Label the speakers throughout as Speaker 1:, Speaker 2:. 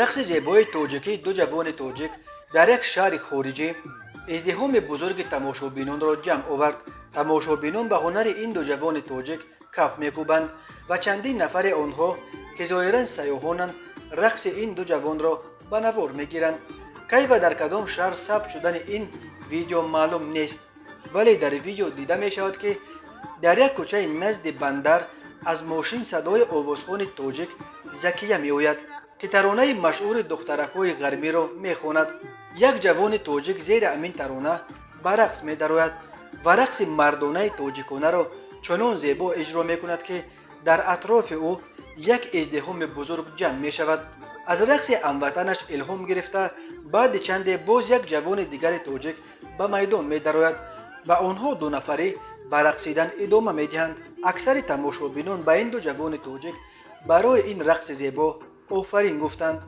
Speaker 1: رقص زیبای توجیکی دو جوان توجیک در یک شهر خارجی ازدحام بزرگ تماشابینان را جمع آورد. تماشابینان به هنر این دو جوان توجیک کف میکوبند و چندین نفر آنها که ظاهرا سیاحانند رقص این دو جوان را به نوار میگیرند. کی و در کدام شهر ثبت شدن این ویدیو معلوم نیست، ولی در ویدیو دیده می شود که در یک کوچه نزد بندر از ماشین صدای آوازخوان توجیک زکیه می آید که ترانه مشهور دخترک‌های غربی را می خواند. یک جوان توجیک زیر امین ترانه به رقص می درآید و رقص مردانه توجیکانه را چنان زیبا اجرا می کند که در اطراف او یک ازدحام بزرگ جمع می شود. از رقص هموطنش الهام گرفته بعد چند باز یک جوان دیگر توجیک به میدان می درآید و آنها دو نفری به رقصیدن ادامه می دهند. اکثر تماشابینان به این دو جوان توجیک برای این رقص زیبا آفرین گفتند.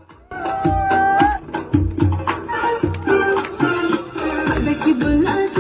Speaker 2: بکی بلند